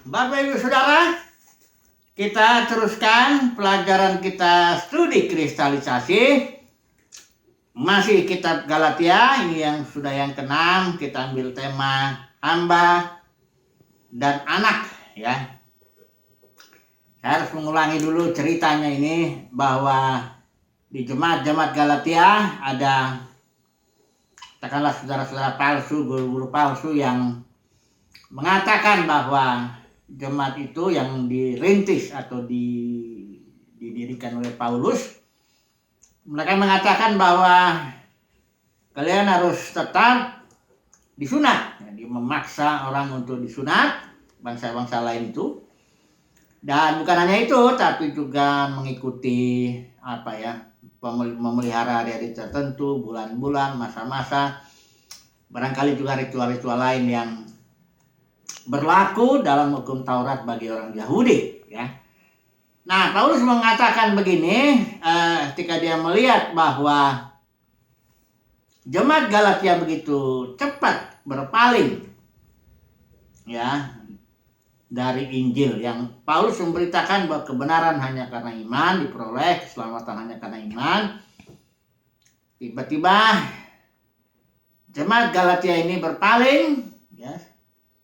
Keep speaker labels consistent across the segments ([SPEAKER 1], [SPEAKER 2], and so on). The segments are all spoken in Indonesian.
[SPEAKER 1] Bapak Ibu Saudara, kita teruskan pelajaran kita studi kristalisasi. Masih kitab Galatia, ini yang sudah yang ke-6, kita ambil tema hamba dan anak ya. Saya harus mengulangi dulu ceritanya ini, bahwa di jemaat-jemaat Galatia ada, katakanlah saudara-saudara palsu, guru-guru palsu yang mengatakan bahwa jemaat itu yang dirintis atau didirikan oleh Paulus, mereka mengatakan bahwa kalian harus tetap disunat. Jadi memaksa orang untuk disunat, bangsa-bangsa lain itu. Dan bukan hanya itu, tapi juga mengikuti memelihara hari-hari tertentu, bulan-bulan, masa-masa. Barangkali juga ritual-ritual lain yang berlaku dalam hukum Taurat bagi orang Yahudi ya. Nah, Paulus mengatakan begini ketika dia melihat bahwa jemaat Galatia begitu cepat berpaling ya dari Injil, yang Paulus memberitakan bahwa kebenaran hanya karena iman diperoleh, keselamatan hanya karena iman. Tiba-tiba jemaat Galatia ini berpaling ya.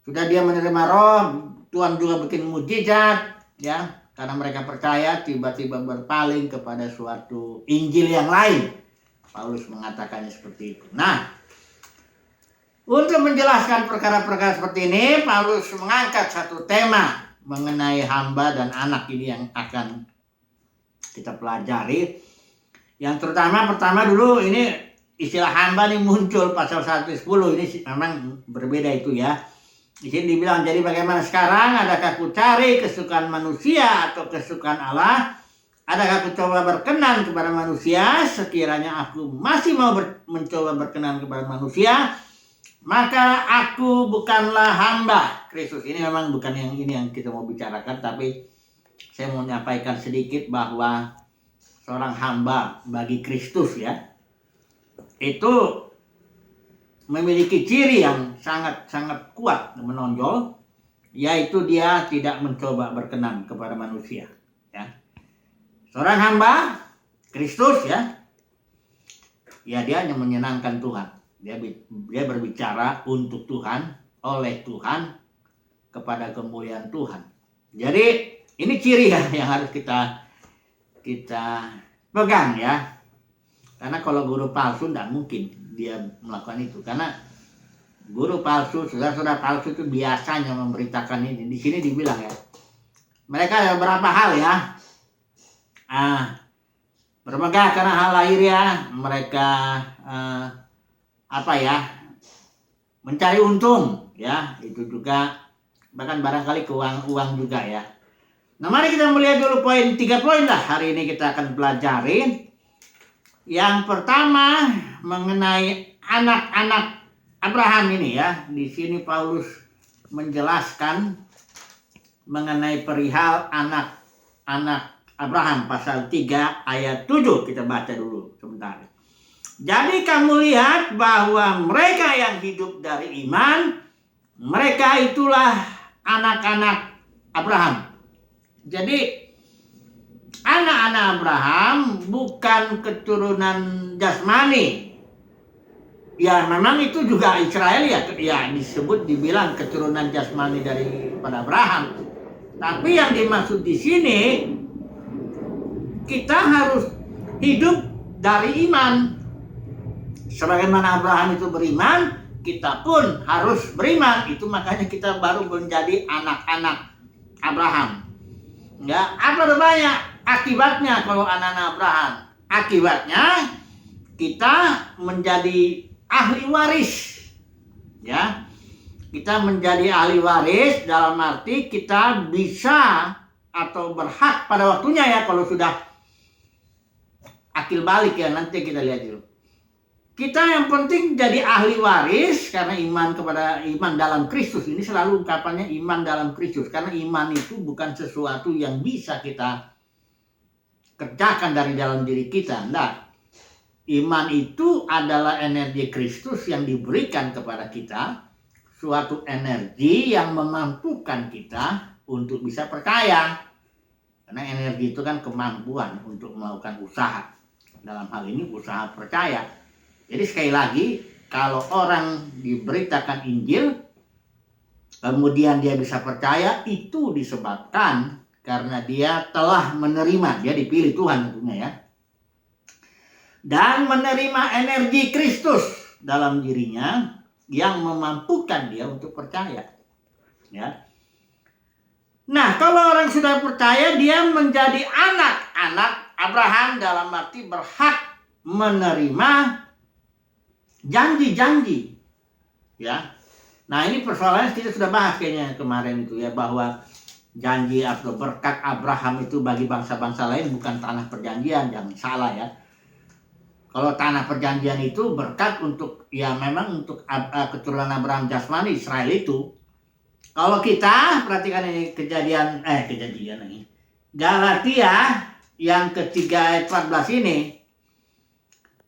[SPEAKER 1] Sudah dia menerima roh, Tuhan juga bikin mujizat ya, karena mereka percaya, tiba-tiba berpaling kepada suatu Injil yang lain. Paulus mengatakannya seperti itu. Nah, untuk menjelaskan perkara-perkara seperti ini, Paulus mengangkat satu tema mengenai hamba dan anak ini yang akan kita pelajari. Yang pertama dulu, ini istilah hamba ini muncul pasal 1:10, ini memang berbeda itu ya. Di sini dibilang, jadi bagaimana sekarang? Adakah ku cari kesukaan manusia atau kesukaan Allah? Adakah ku coba berkenan kepada manusia? Sekiranya aku masih mau mencoba berkenan kepada manusia, maka aku bukanlah hamba Kristus. Ini memang bukan yang ini yang kita mau bicarakan, tapi saya mau menyampaikan sedikit bahwa seorang hamba bagi Kristus ya, itu memiliki ciri yang sangat kuat dan menonjol, yaitu dia tidak mencoba berkenan kepada manusia ya. Seorang hamba Kristus ya, dia hanya menyenangkan Tuhan. Dia berbicara untuk Tuhan, oleh Tuhan, kepada kemuliaan Tuhan. Jadi ini ciri ya yang harus kita pegang ya. Karena kalau guru palsu tidak mungkin dia melakukan itu, karena guru palsu, saudara-saudara palsu itu biasanya memberitakan ini. Di sini dibilang ya, mereka ada beberapa hal ya, bermegah karena hal lahir ya, mereka mencari untung ya, itu juga bahkan barangkali ke uang juga ya. Nah, mari kita melihat dulu 3 poin lah hari ini kita akan pelajari. Yang pertama mengenai anak-anak Abraham ini ya. Di sini Paulus menjelaskan mengenai perihal anak-anak Abraham, pasal 3 ayat 7. Kita baca dulu sebentar. Jadi kamu lihat bahwa mereka yang hidup dari iman, mereka itulah anak-anak Abraham. Jadi anak-anak Abraham bukan keturunan jasmani. Ya memang itu juga Israel ya dibilang keturunan jasmani daripada Abraham. Tapi yang dimaksud di sini, kita harus hidup dari iman. Sebagaimana Abraham itu beriman, kita pun harus beriman. Itu makanya kita baru menjadi anak-anak Abraham. Ya, apa banyak akibatnya kalau anak-anak Abraham? Akibatnya kita menjadi ahli waris. Ya. Kita menjadi ahli waris dalam arti kita bisa atau berhak pada waktunya ya, kalau sudah akil balik ya, nanti kita lihat dulu. Kita yang penting jadi ahli waris karena iman dalam Kristus. Ini selalu ungkapannya iman dalam Kristus, karena iman itu bukan sesuatu yang bisa kita kerjakan dari dalam diri kita. Nah, iman itu adalah energi Kristus yang diberikan kepada kita suatu energi yang memampukan kita untuk bisa percaya. Karena energi itu kan kemampuan untuk melakukan usaha. Dalam hal ini usaha percaya. Jadi sekali lagi, kalau orang diberitakan Injil, kemudian dia bisa percaya, itu disebabkan karena dia telah menerima, dia dipilih Tuhan tentunya ya. Dan menerima energi Kristus dalam dirinya yang memampukan dia untuk percaya. Ya. Nah, kalau orang sudah percaya, dia menjadi anak-anak Abraham, dalam arti berhak menerima janji-janji. Ya. Nah, ini persoalannya kita sudah bahas kayaknya kemarin itu ya, bahwa janji atau berkat Abraham itu bagi bangsa-bangsa lain bukan tanah perjanjian, jangan salah ya. Kalau tanah perjanjian itu berkat untuk, ya memang untuk keturunan Abraham jasmani, Israel itu. Kalau kita perhatikan ini kejadian ini Galatia yang ketiga ayat 14 ini,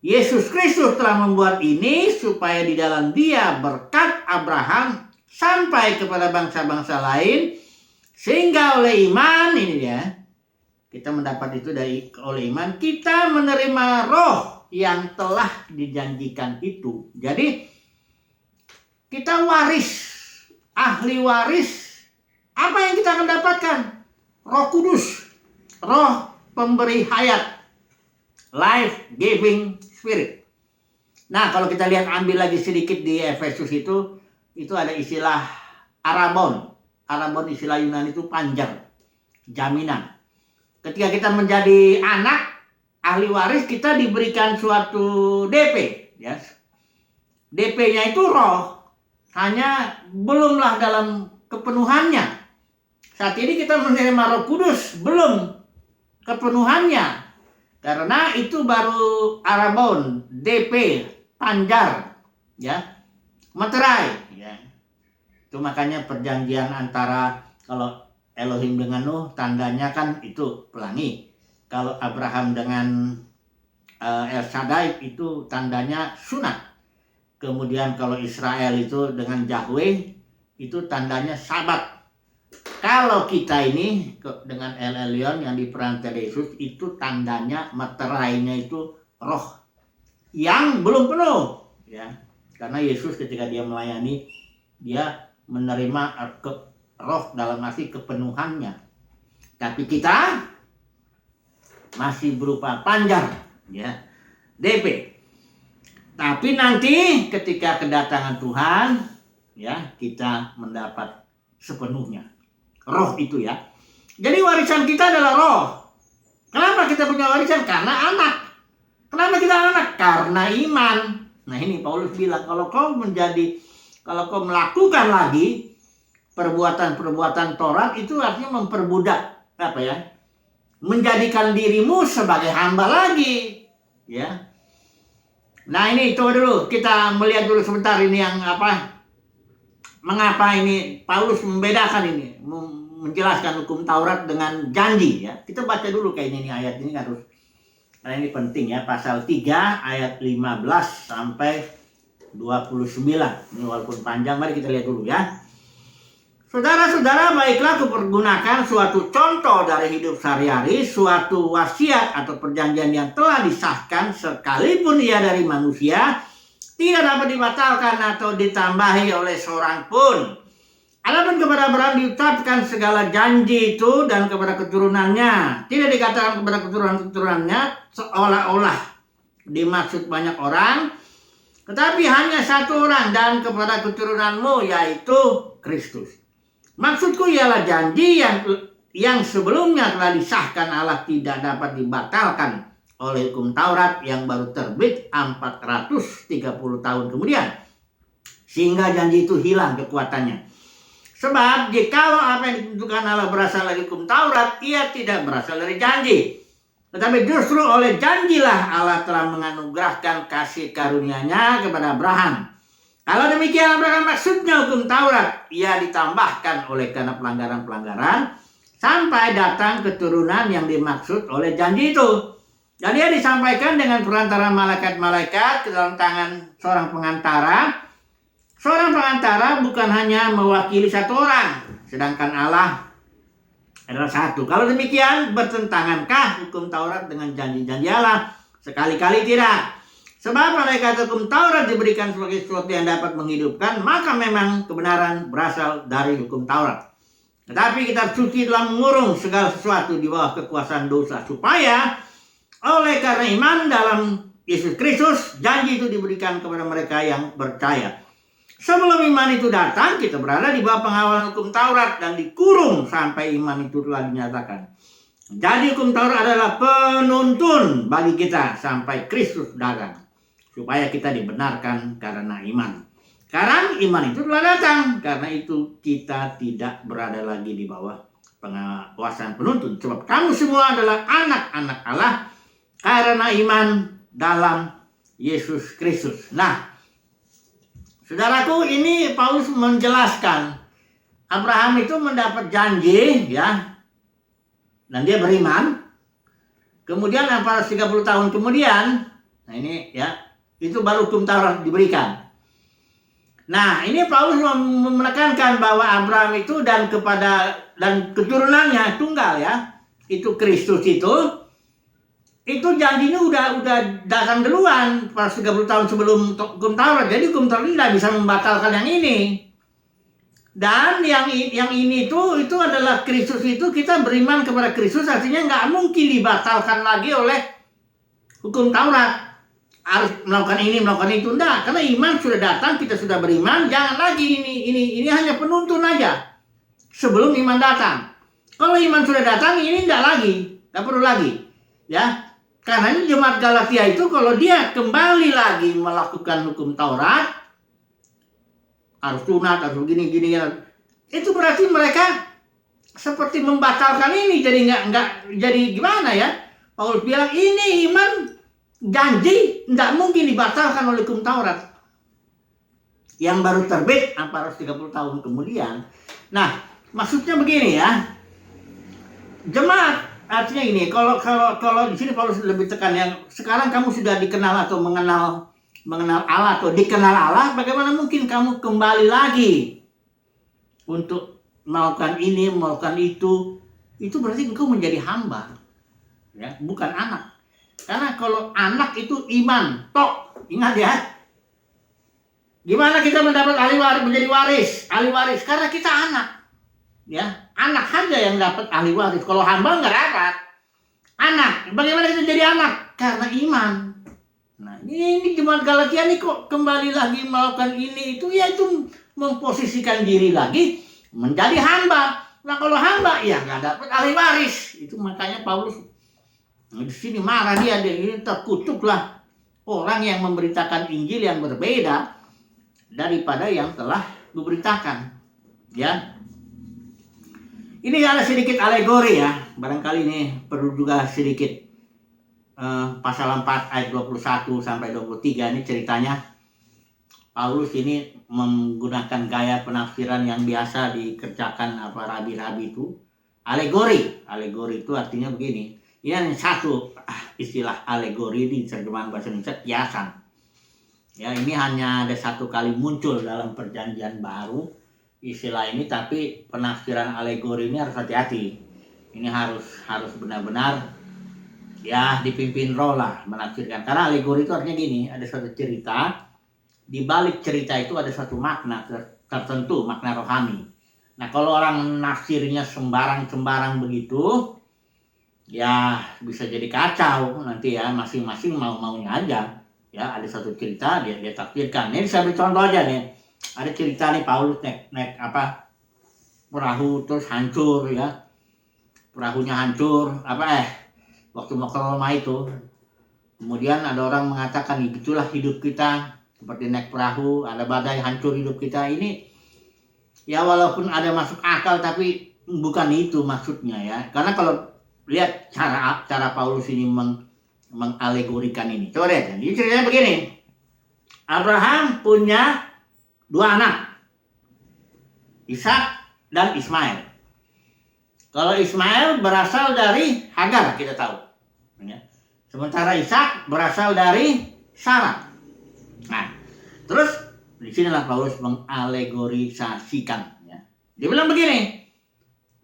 [SPEAKER 1] Yesus Kristus telah membuat ini supaya di dalam Dia berkat Abraham sampai kepada bangsa-bangsa lain, sehingga oleh iman ini ya, kita mendapat itu oleh iman kita menerima roh yang telah dijanjikan itu. Jadi kita waris, ahli waris. Apa yang kita akan dapatkan? Roh Kudus, roh pemberi hayat, life giving spirit. Nah, kalau kita lihat ambil lagi sedikit di Efesus itu ada istilah arabon. Arabon istilah Yunani itu panjar, jaminan. Ketika kita menjadi anak ahli waris, kita diberikan suatu DP, ya. DP-nya itu roh. Hanya belumlah dalam kepenuhannya. Saat ini kita menerima Roh Kudus, belum kepenuhannya. Karena itu baru arabon, DP, panjar, ya, materai, ya. Itu makanya perjanjian antara, kalau Elohim dengan Nuh, tandanya kan itu pelangi. Kalau Abraham dengan El Shaddai itu tandanya sunat. Kemudian kalau Israel itu dengan Yahweh itu tandanya Sabat. Kalau kita ini dengan El Elyon yang diperankan Yesus itu tandanya meterainya itu roh yang belum penuh, ya. Karena Yesus ketika dia melayani, dia menerima roh dalam arti kepenuhannya. Tapi kita masih berupa panjar, ya, DP. Tapi nanti ketika kedatangan Tuhan, ya, kita mendapat sepenuhnya roh itu ya. Jadi warisan kita adalah roh. Kenapa kita punya warisan? Karena anak. Kenapa kita anak? Karena iman. Nah, ini Paulus bilang, kalau kau melakukan lagi perbuatan-perbuatan Taurat, itu artinya memperbudak, apa ya? Menjadikan dirimu sebagai hamba lagi, ya. Nah, ini coba dulu kita melihat dulu sebentar ini yang apa, mengapa ini Paulus membedakan ini, menjelaskan hukum Taurat dengan janji, ya. Kita baca dulu kayaknya ini ayat ini harus, karena ini penting ya, pasal 3 ayat 15 sampai 29. Ini walaupun panjang, mari kita lihat dulu ya. Saudara-saudara, baiklah kupergunakan suatu contoh dari hidup sehari-hari, suatu wasiat atau perjanjian yang telah disahkan, sekalipun ia dari manusia, tidak dapat dibatalkan atau ditambahi oleh seorang pun. Adapun kepada Abraham diucapkan segala janji itu dan kepada keturunannya. Tidak dikatakan kepada keturunan-keturunannya seolah-olah dimaksud banyak orang, tetapi hanya satu orang, dan kepada keturunanmu, yaitu Kristus. Maksudku ialah janji yang sebelumnya telah disahkan Allah tidak dapat dibatalkan oleh hukum Taurat yang baru terbit 430 tahun kemudian, sehingga janji itu hilang kekuatannya. Sebab jikalau apa yang ditentukan Allah berasal dari hukum Taurat, ia tidak berasal dari janji. Tetapi justru oleh janjilah Allah telah menganugerahkan kasih karunia-Nya kepada Abraham. Kalau demikian, Abraham maksudnya hukum Taurat, ia ditambahkan oleh karena pelanggaran-pelanggaran sampai datang keturunan yang dimaksud oleh janji itu. Dan ia disampaikan dengan perantaraan malaikat-malaikat ke dalam tangan seorang pengantara, Seorang perantara bukan hanya mewakili satu orang, sedangkan Allah adalah satu. Kalau demikian, bertentangankah hukum Taurat dengan janji-janji Allah? Sekali-kali tidak. Sebab malaikat hukum Taurat diberikan sebagai sesuatu yang dapat menghidupkan, maka memang kebenaran berasal dari hukum Taurat. Tetapi kitab suci telah mengurung segala sesuatu di bawah kekuasaan dosa, supaya oleh karena iman dalam Yesus Kristus, janji itu diberikan kepada mereka yang percaya. Sebelum iman itu datang, kita berada di bawah pengawalan hukum Taurat dan dikurung sampai iman itu telah dinyatakan. Jadi hukum Taurat adalah penuntun bagi kita sampai Kristus datang, supaya kita dibenarkan karena iman. Sekarang iman itu telah datang, karena itu kita tidak berada lagi di bawah pengawasan penuntun. Sebab kamu semua adalah anak-anak Allah karena iman dalam Yesus Kristus. Nah, saudaraku, ini Paulus menjelaskan Abraham itu mendapat janji, ya, dan dia beriman. Kemudian 430 tahun kemudian, nah ini ya, itu baru hukum Taurat diberikan. Nah, ini Paulus menekankan bahwa Abraham itu dan keturunannya tunggal, ya, itu Kristus itu janjinya udah datang duluan pas 30 tahun sebelum hukum Taurat. Jadi hukum Taurat tidak bisa membatalkan yang ini. Dan yang ini itu adalah Kristus itu, kita beriman kepada Kristus, artinya nggak mungkin dibatalkan lagi oleh hukum Taurat. Harus melakukan ini, melakukan itu, enggak. Karena iman sudah datang, kita sudah beriman, jangan lagi ini hanya penuntun aja sebelum iman datang. Kalau iman sudah datang, ini enggak perlu lagi, ya. Karena ini jemaat Galatia itu kalau dia kembali lagi melakukan hukum Taurat, harus sunat, harus gini ya. Itu berarti mereka seperti membatalkan ini, jadi enggak jadi gimana ya? Paulus bilang ini iman janji tidak mungkin dibatalkan oleh hukum Taurat yang baru terbit 430 tahun kemudian. Nah, maksudnya begini ya, jemaat artinya ini, kalau di sini Paulus lebih tekan yang sekarang kamu sudah dikenal atau mengenal Allah atau dikenal Allah, bagaimana mungkin kamu kembali lagi untuk melakukan ini, melakukan itu? Itu berarti engkau menjadi hamba, ya, bukan anak. Karena kalau anak itu iman, ingat ya. Gimana kita mendapat ahli waris, menjadi ahli waris? Karena kita anak, ya. Anak saja yang dapat ahli waris. Kalau hamba nggak dapat. Anak, bagaimana kita jadi anak? Karena iman. Nah, ini jemaat Galatia nih kok kembali lagi melakukan ini itu, ya itu memposisikan diri lagi menjadi hamba. Nah, kalau hamba ya nggak dapat ahli waris. Itu makanya Paulus di sini marah dia ini terkutuklah orang yang memberitakan Injil yang berbeda daripada yang telah diberitakan, ya. Ini ada sedikit alegori ya, barangkali ini perlu juga sedikit pasal 4 ayat 21 sampai 23 ini ceritanya. Paulus ini menggunakan gaya penafsiran yang biasa dikerjakan rabi-rabi itu, alegori. Alegori itu artinya begini. Ini satu istilah alegori di terjemahan bahasa Indonesia, kiasan. Ya, ini hanya ada satu kali muncul dalam Perjanjian Baru istilah ini, tapi penafsiran alegori ini harus hati-hati. Ini harus benar-benar ya dipimpin roh lah menafsirkan. Karena alegori itu artinya gini, ada suatu cerita, di balik cerita itu ada satu makna tertentu, makna rohani. Nah, kalau orang nafsirnya sembarang begitu, ya bisa jadi kacau nanti ya, masing-masing mau-maunya aja. Ya, ada satu cerita dia tafsirkan. Ini saya beri contoh aja nih. Ada cerita nih Paulus naik perahu terus hancur ya. Perahunya hancur waktu mau ke Roma itu. Kemudian ada orang mengatakan itulah hidup kita, seperti naik perahu, ada badai hancur hidup kita. Ini ya walaupun ada masuk akal tapi bukan itu maksudnya ya. Karena kalau lihat cara Paulus ini mengalegorikan ini. Coba lihat. Jadi ceritanya begini. Abraham punya 2 anak. Ishak dan Ismail. Kalau Ismail berasal dari Hagar, kita tahu. Sementara Ishak berasal dari Sarah. Nah, terus Di sinilah Paulus mengalegorisasikan. Ya. Dia bilang begini,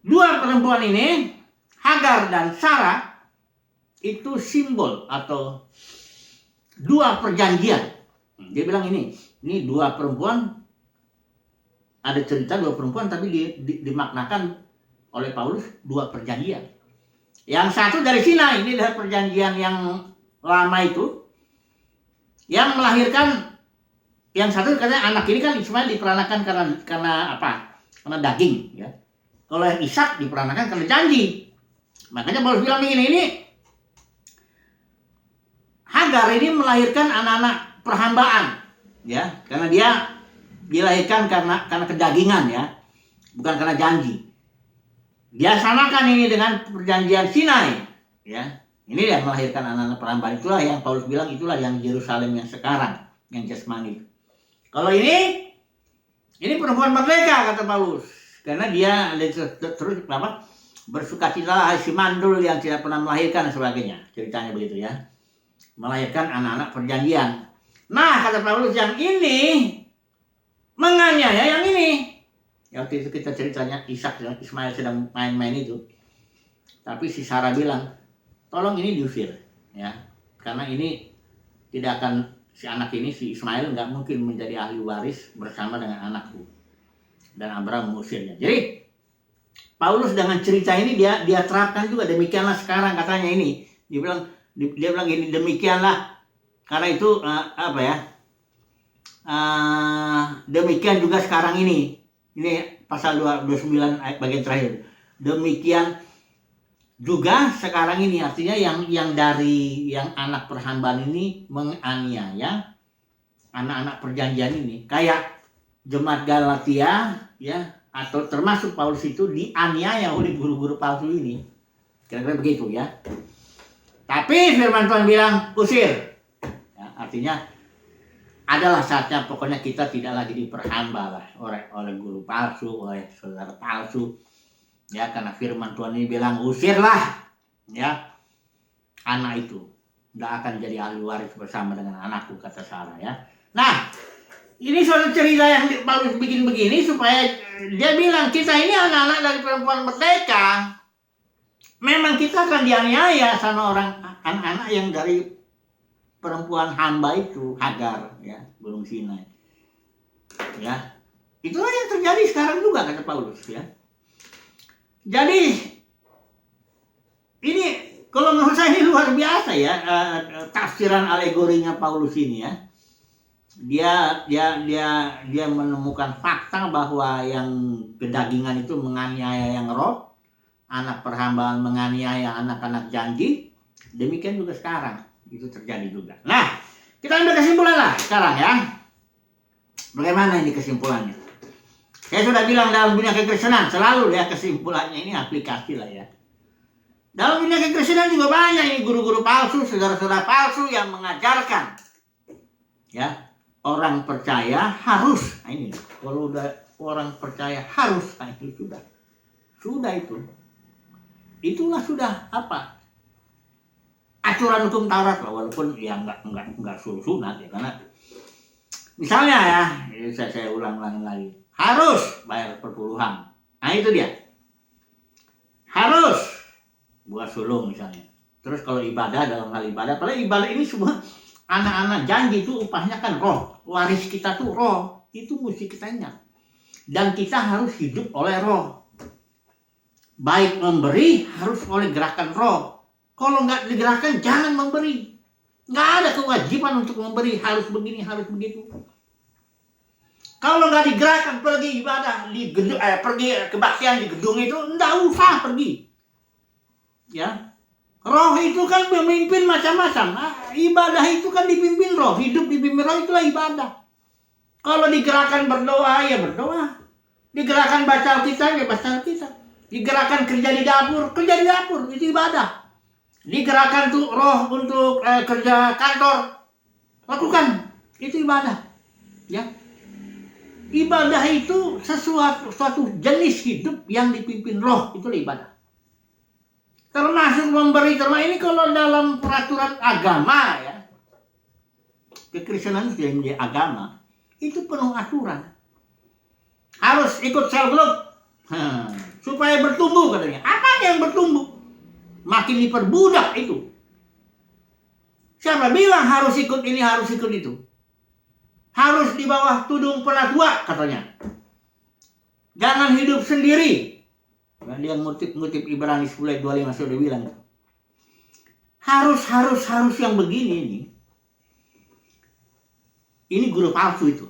[SPEAKER 1] dua perempuan ini, Hagar dan Sarah, itu simbol atau dua perjanjian. Dia bilang ini dua perempuan, ada cerita dua perempuan, tapi dimaknakan oleh Paulus dua perjanjian. Yang satu dari Sinai, ini adalah perjanjian yang lama itu, yang melahirkan. Yang satu katanya anak ini kan Ismail diperanakan karena apa? Karena daging, ya. Kalau yang Ishak diperanakan karena janji. Makanya Paulus bilang begini, ini Hagar ini melahirkan anak-anak perhambaan, ya, karena dia dilahirkan karena kedagingan, ya, bukan karena janji. Dia samakan ini dengan perjanjian Sinai, ya. Ini yang melahirkan anak-anak perhambaan, itulah yang Paulus bilang, itulah yang Yerusalem yang sekarang, yang jasmani. Kalau ini perempuan merdeka, kata Paulus, karena dia terus apa? Bersukacitalah si mandul yang tidak pernah melahirkan dan sebagainya, ceritanya begitu, ya. Melahirkan anak-anak perjanjian. Nah, kata Paulus, yang ini menganiaya yang ini. Ya, waktu itu kita ceritanya Ishak dan Ismail sedang main-main itu. Tapi si Sarah bilang, tolong ini diusir, ya, karena ini tidak akan, si anak ini, si Ismail, nggak mungkin menjadi ahli waris bersama dengan anakku. Dan Abraham mengusirnya. Jadi Paulus dengan cerita ini dia terapkan juga. Demikianlah sekarang, katanya ini. Dia bilang ini, demikianlah, karena itu apa ya? Demikian juga sekarang ini. Ini pasal 29 ayat bagian terakhir. Demikian juga sekarang ini, artinya yang dari yang anak perhambaan ini menganiaya anak-anak perjanjian ini, kayak jemaat Galatia, ya, atau termasuk Paulus itu dianiaya oleh guru-guru palsu ini, kira-kira begitu, ya. Tapi firman Tuhan bilang usir, ya, artinya adalah saatnya, pokoknya kita tidak lagi diperhamba lah oleh guru palsu, oleh saudara palsu. Ya, karena firman Tuhan ini bilang usirlah, ya, anak itu nggak akan jadi ahli waris bersama dengan anakku, kata Sarah, ya. Nah, ini suatu cerita yang Paulus bikin begini supaya dia bilang kita ini anak-anak dari perempuan merdeka. Memang kita akan dianiaya sama anak-anak yang dari perempuan hamba itu, Hagar, ya, Gunung Sinai. Ya, itulah yang terjadi sekarang juga, kata Paulus, ya. Jadi ini kalau menurut saya ini luar biasa, ya, tafsiran alegorinya Paulus ini, ya. Dia menemukan fakta bahwa yang kedagingan itu menganiaya yang roh, anak perhambaan menganiaya anak-anak janji. Demikian juga sekarang itu terjadi juga. Nah, kita ambil kesimpulan lah sekarang, ya. Bagaimana ini kesimpulannya? Saya sudah bilang dalam dunia kekristenan selalu, ya, kesimpulannya ini aplikasi lah, ya. Dalam dunia kekristenan juga banyak ini guru-guru palsu, saudara-saudara palsu yang mengajarkan, ya, orang percaya harus, nah ini kalau udah orang percaya harus, nah itu sudah itulah sudah apa, aturan hukum Taurat lah, walaupun ya nggak suruh sunat, ya, karena misalnya, ya, saya ulang lagi, harus bayar perpuluhan. Nah itu dia. Harus buat sulung misalnya. Terus kalau ibadah, dalam hal ibadah, padahal ibadah ini semua anak-anak janji itu upahnya kan roh. Waris kita tuh roh. Itu mesti kita ingat. Dan kita harus hidup oleh roh. Baik memberi harus oleh gerakan roh. Kalau nggak digerakkan jangan memberi. Nggak ada kewajiban untuk memberi. Harus begini, harus begitu. Kalau nggak digerakkan pergi ibadah di gedung, pergi kebaktian di gedung itu, nggak usah pergi. Ya, roh itu kan memimpin macam-macam. Ibadah itu kan dipimpin roh, hidup dipimpin roh, itulah ibadah. Kalau digerakkan berdoa, ya berdoa. Digerakkan baca Alkitab, ya baca Alkitab. Digerakkan kerja di dapur, itu ibadah. Digerakkan tuh roh untuk kerja kantor, lakukan, itu ibadah. Ya. Ibadah itu suatu jenis hidup yang dipimpin roh, itulah ibadah. Termasuk memberi, ini kalau dalam peraturan agama, ya, kekristenan sudah menjadi agama. itu penuh aturan. Harus ikut sel grup supaya bertumbuh katanya. Apa yang bertumbuh? Makin diperbudak itu. Siapa bilang harus ikut ini, harus ikut itu? Harus di bawah tudung penatua katanya. Jangan hidup sendiri. Dan dia ngutip Ibrani 10:25 sudah bilang. Harus yang begini ini. Ini guru palsu itu.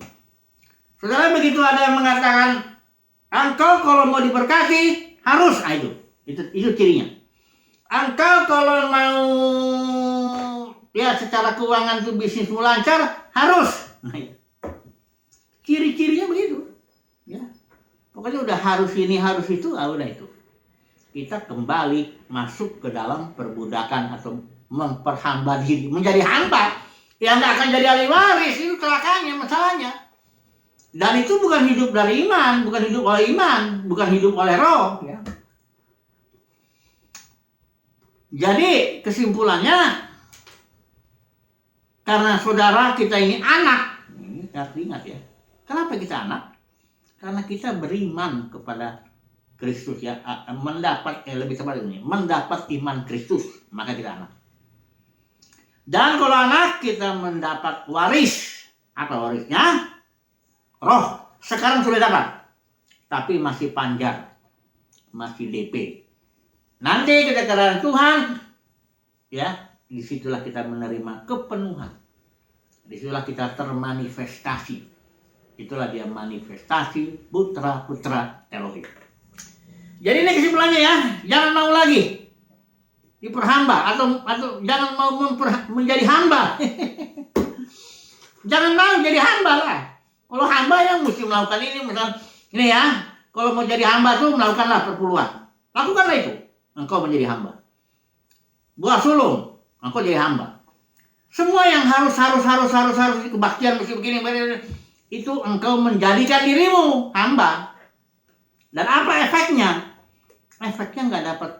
[SPEAKER 1] Saudara, begitu ada yang mengatakan, engkau kalau mau diberkati harus, itu cirinya. Engkau kalau mau ya secara keuangan itu bisnismu lancar harus. Ciri-cirinya begitu. Ya. Pokoknya udah harus ini, harus itu, udah itu. Kita kembali masuk ke dalam perbudakan atau memperhamba diri, menjadi hamba. Ya nggak akan jadi ahli waris, itu celakanya, masalahnya. Dan itu bukan hidup dari iman, bukan hidup oleh iman, bukan hidup oleh roh. Ya. Jadi kesimpulannya, karena saudara kita ini anak, ini harus diingat ya. Kenapa kita anak? Karena kita beriman kepada Kristus ya, mendapat iman Kristus, maka kita anak. Dan kalau anak kita mendapat waris, apa warisnya? Roh. Sekarang sudah dapat, tapi masih panjang, masih DP. Nanti kita kedatangan Tuhan, ya, disitulah kita menerima kepenuhan. Disitulah kita termanifestasi. Itulah dia manifestasi putra-putra Elohim. Jadi ini kesimpulannya ya, jangan mau lagi diperhamba atau jangan mau menjadi hamba. Jangan mau jadi hamba lah. Kalau hamba yang mesti melakukan ini, misalnya ini ya, kalau mau jadi hamba tuh melakukanlah perpuluhan. Lakukanlah itu, engkau menjadi hamba. Buah sulung, engkau jadi hamba. Semua yang harus kebaktian mesti begini, itu engkau menjadikan dirimu hamba. Dan apa efeknya? Efeknya nggak dapat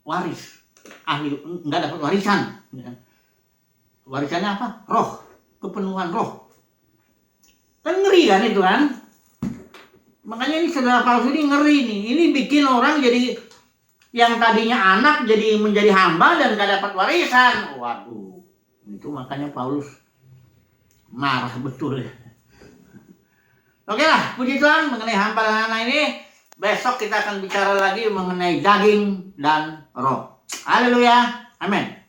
[SPEAKER 1] waris, nggak dapat warisan. Warisannya apa? Roh, kepenuhan roh. Kan ngeri kan itu kan? Makanya ini saudara palsu ini ngeri nih. Ini bikin orang jadi yang tadinya anak jadi menjadi hamba dan nggak dapat warisan. Waduh, itu makanya Paulus marah betul ya. Oke lah, puji Tuhan mengenai hamba dan anak ini. Besok kita akan bicara lagi mengenai daging dan roh. Haleluya. Amin.